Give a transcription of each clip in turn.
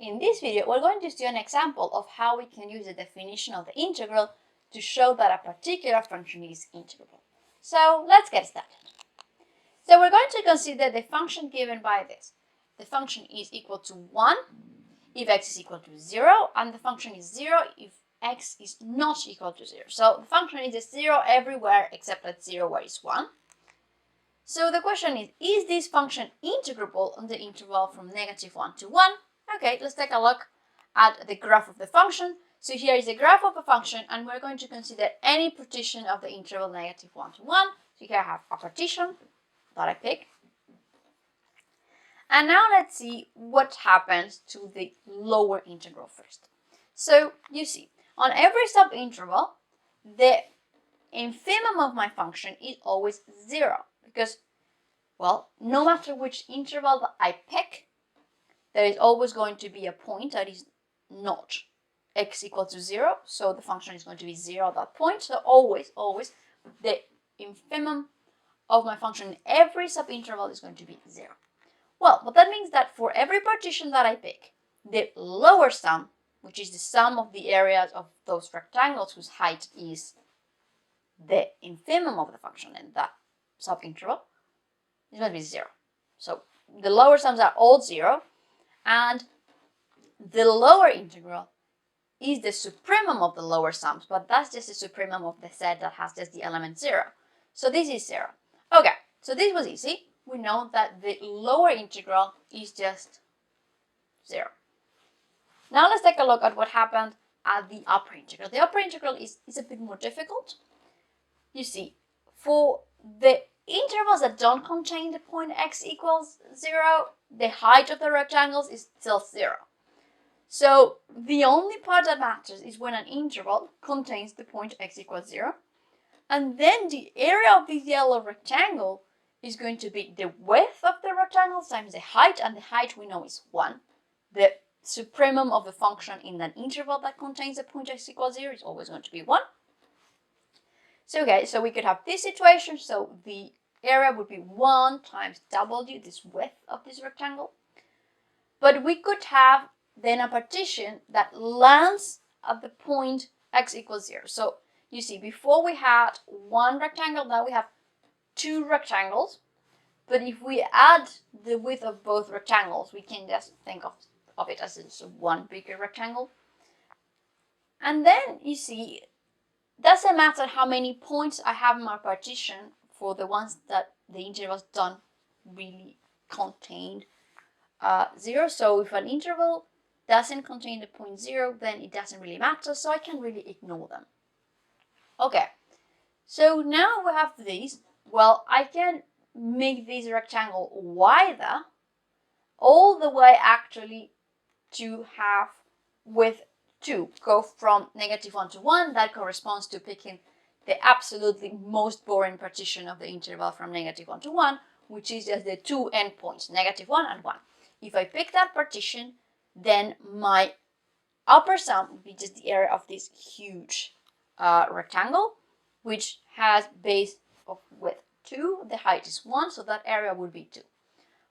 In this video, we're going to see an example of how we can use the definition of the integral to show that a particular function is integrable. So let's get started. So we're going to consider the function given by this. The function is equal to 1 if x is equal to 0, and the function is 0 if x is not equal to 0. So the function is a 0 everywhere except at 0 where it's 1. So the question is this function integrable on the interval from -1 to 1? Okay, let's take a look at the graph of the function. So here is the graph of a function, and we're going to consider any partition of the interval -1 to 1. So here I have a partition that I pick. And now let's see what happens to the lower integral first. So you see, on every subinterval, the infimum of my function is always 0. Because, well, no matter which interval that I pick, there is always going to be a point that is not x equal to 0. So the function is going to be 0 at that point. So always, the infimum of my function in every subinterval is going to be 0. Well, but that means that for every partition that I pick, the lower sum, which is the sum of the areas of those rectangles whose height is the infimum of the function in that subinterval, is going to be 0. So the lower sums are all 0, and the lower integral is the supremum of the lower sums, but that's just the supremum of the set that has just the element 0. So this is 0. Okay, so this was easy. We know that the lower integral is just 0. Now let's take a look at what happened at the upper integral. The upper integral is a bit more difficult. You see, for the intervals that don't contain the point x equals 0, the height of the rectangles is still 0. So the only part that matters is when an interval contains the point x equals 0. And then the area of this yellow rectangle is going to be the width of the rectangle times the height, and the height we know is 1. The supremum of the function in an interval that contains the point x equals 0 is always going to be 1. So okay, so we could have this situation. So the area would be 1 times w, this width of this rectangle. But we could have then a partition that lands at the point x equals 0. So you see, before we had one rectangle, now we have two rectangles. But if we add the width of both rectangles, we can just think of it as it's one bigger rectangle. And then you see, doesn't matter how many points I have in my partition for the ones that the intervals don't really contain 0. So if an interval doesn't contain the point 0, then it doesn't really matter. So I can really ignore them. Okay, so now we have these. Well, I can make this rectangle wider all the way actually to have width 2. Go from -1 to 1. That corresponds to picking the absolutely most boring partition of the interval from -1 to 1, which is just the two endpoints, -1 and 1. If I pick that partition, then my upper sum would be just the area of this huge rectangle, which has base of width 2. The height is 1, so that area would be 2.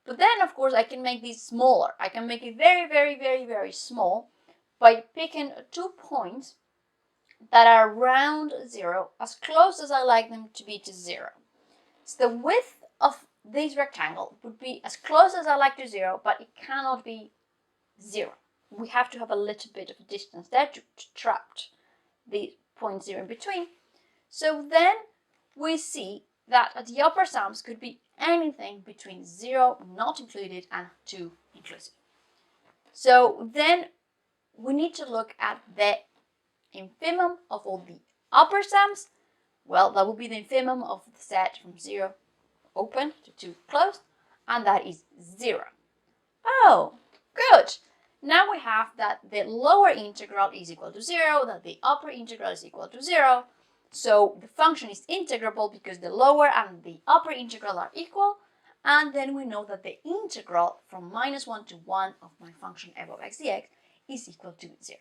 But then, of course, I can make this smaller. I can make it very, very, very, very small by picking 2 points that are around 0, as close as I like them to be to 0. So the width of this rectangle would be as close as I like to 0, but it cannot be 0. We have to have a little bit of a distance there to trap the point 0 in between. So then we see that the upper sums could be anything between 0 not included and 2 inclusive. So then we need to look at the infimum of all the upper sums. Well, that would be the infimum of the set from 0 open to 2 closed, and that is 0. Oh, good. Now we have that the lower integral is equal to 0, that the upper integral is equal to 0. So the function is integrable because the lower and the upper integral are equal. And then we know that the integral from -1 to 1 of my function f of x dx is equal to 0.